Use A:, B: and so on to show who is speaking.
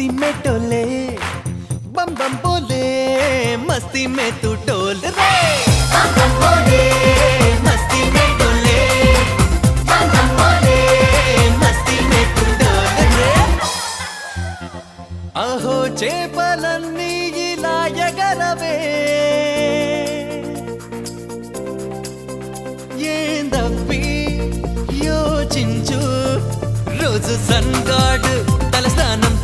A: मस्ती में टोले बम बम बोले मस्ती में तू टोल रे बम बम बोले मस्ती में टोले बम बम बोले मस्ती में तू टोल रे अहो చేపలన్నీ ఇలా ఎగరవే ఏందప్పి యోచించు రోజు సన్గాడు తలస్నానం